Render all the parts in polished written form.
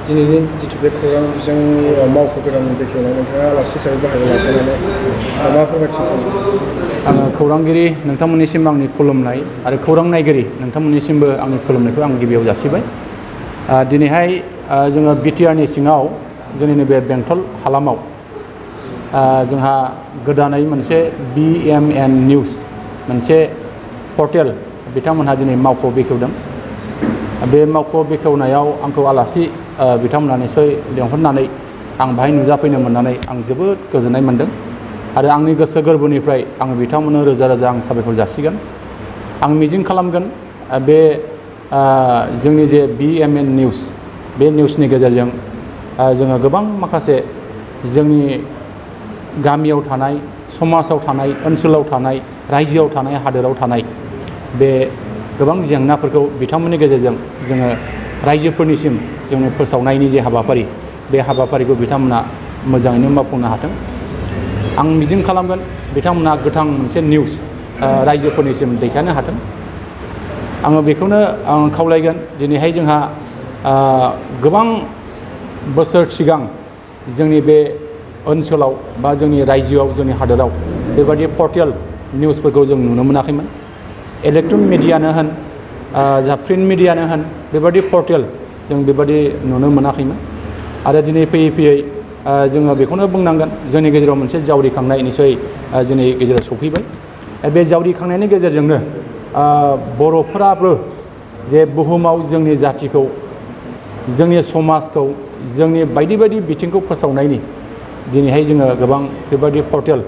दिनैनि जिथु बे खौरां बिजोंनि मावख'गोदान बेखेवनाय नोंथाङा आलासि हिसाबै बाहागो लाफैनानै मा फोरमायथि सानो? आङो खौरांगिरि नोंथांमोननिसिम आंनि खुलुमनाय आरो खौरां नायगिरि नोंथांमोननिसिमबो आंनि खुलुमनायखौ आं गिबियाव जासिबाय। दिनैहाय जोङो बिटिआरनि सिङाव जोंनि नैबे बेंटल हालामाव जोंहा गोदानै मोनसे BMN निउस मोनसे पर्टेल बिथांमोनहा दिनै मावख' बेखेवदों। बे मावख' बेखेवनायाव आंखौ आलासि बिथांमोनहा निसय लेंहरनानै आं बाहाय नुजाफैनो मोननानै आं जोबोद गोजोननाय मोनदों आरो आंनि गोसो गोरबोनिफ्राय आङो बिथांमोननो रोजा रोजा आं साबायखर जासिगोन। आं मिजिं खालामगोन बे जोंनि जे BMN निउस बे निउसनि गेजेरजों जोङो गोबां माखासे जोंनि गामियाव थानाय समाजाव थानाय ओनसोलाव थानाय रायजोआव थानाय हादोराव थानाय बे गोबां जेंनाफोरखौ बिथांमोननि गेजेरजों जोङो रायजोफोरनिसिम जोंनि फोसावनायनि जे हाबाफारि बे हाबाफारिखौ बिथांमोना मोजाङैनो मावफुंनो हाथों। आं मिजिं खालामगोन बिथांमोना गोथां मोनसे निउस रायजोफोरनिसिम दैथायनो हाथों। आङो बेखौनो आं खावलायगोन। दिनैहाय जोंहा गोबां बोसोर सिगां जोंनि बे ओनसोलाव बा जोंनि रायजोआव जोंनि हादोराव बेबायदि पर्टेल निउसफोरखौ जों नुनो मोनाखैमोन। इलेक्ट्रनिक मिडियानो होन जा प्रिन्ट मिडियानो होन बेबायदि पर्टेल जों बेबायदि नुनो मोनाखैमोन। आरो दिनै फैयै फैयै जोङो बेखौनो बुंनांगोन जोंनि गेजेराव मोनसे जावरिखांनाय निसय जोंनि गेजेराव सफैबाय। बे जावरिखांनायनि गेजेरजोंनो बर'फोराबो जे बुहुमाव जोंनि जाथिखौ जोंनि समाजखौ जोंनि बायदि बायदि बिथिंखौ फोसावनायनि दिनैहाय जोङो गोबां बेबायदि पर्टेल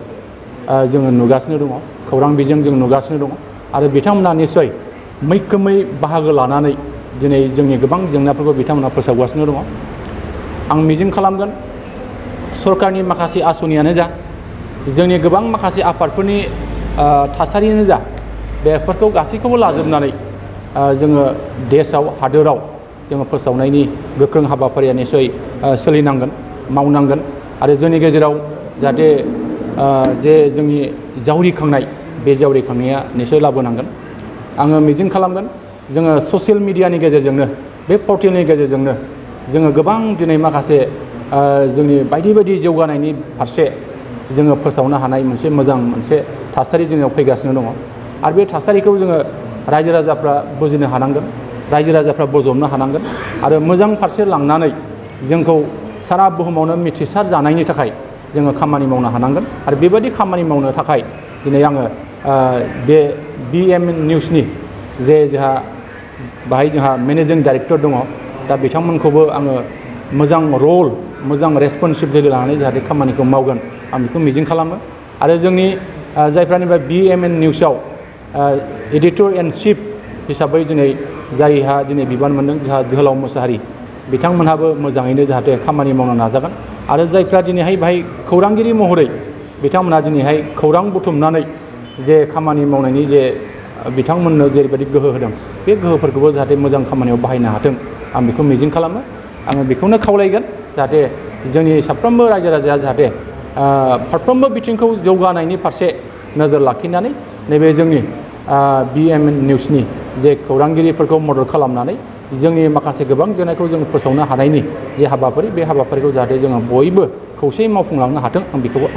जोङो नुगासिनो दङ, खौरां बिजों जों नुगासिनो दङ आरो बिथांमोना निसय मैखोमै बाहागो लानानै दिनै जोंनि गोबां जेंनाफोरखौ बिथांमोना फोसावगासिनो दङ। आं मिजिं खालामगोन सरकारनि माखासे आसनियानो जा जोंनि गोबां माखासे आफादफोरनि थासारियानो जा बेफोरखौ गासैखौबो लाजोबनानै जोङो देशआव हादोराव जोङो फोसावनायनि गोख्रों हाबाफारिया निसय सोलिनांगोन, मावनांगोन आरो जोंनि गेजेराव जाहाथे जे जोंनि जावरिखांनाय बे जावरिखांनाया निसय लाबोनांगोन। आङो मिजिं खालामगोन जोङो ससियेल मिडियानि गेजेरजोंनो बे पर्टेलनि गेजेरजोंनो जोङो गोबां दिनै माखासे जोंनि बायदि बायदि जौगानायनि फारसे जोङो फोसावनो हानाय मोनसे मोजां मोनसे थासारि जोंनियाव फैगासिनो दङ आरो बे थासारिखौ जोङो रायजो राजाफ्रा बुजिनो हानांगोन, रायजो राजाफ्रा बजबनो हानांगोन आरो मोजां फारसे लांनानै जोंखौ सारा बुहुमावनो मिथिसार जानायनि थाखाय जोङो खामानि मावनो हानांगोन। आरो बेबायदि खामानि मावनो थाखाय दिनै आङो बे BMN निउसनि जे जोंहा बाहाय जोंहा मेनेजिं डाइरेक्टर दङ दा बिथांमोनखौबो आङो मोजां रल मोजां रेसपन्सिबिलिटि लानानै जाहाथे खामानिखौ मावगोन आं बेखौ मिजिं खालामो। आरो जोंनि जायफ्रानिबा BMN निउसाव एडिटर इन चिफ हिसाबै दिनै जायहा दिनै बिबान मोनदों जोंहा जोहोलाव मोसाहारि बिथांमोनहाबो मोजाङैनो जाहाथे खामानि मावनो नाजागोन आरो जायफ्रा दिनैहाय बाहाय खौरांगिरि महरै बिथांमोनहा दिनैहाय खौरां बुथुमनानै जे खामानि मावनायनि जे बिथांमोननो जेरैबायदि गोहो होदों बे गोहोफोरखौबो जाहाथे मोजां खामानियाव बाहायनो हाथों आं बेखौ मिजिं खालामो। आङो बेखौनो खावलायगोन जाहाथे जोंनि साफ्रोमबो रायजो राजाया जाहाथे फारफ्रोमबो बिथिंखौ जौगानायनि फारसे नोजोर लाखिनानै नैबे जोंनि BMN निउसनि जे खौरांगिरिफोरखौ मदद खालामनानै जोंनि माखासे गोबां जेंनाखौ जों फोसावनो हानायनि जे हाबाफारि बे हाबाफारिखौ जाहाथे जोङो बयबो खौसेयै मावफुंलांनो हाथों आं बेखौबो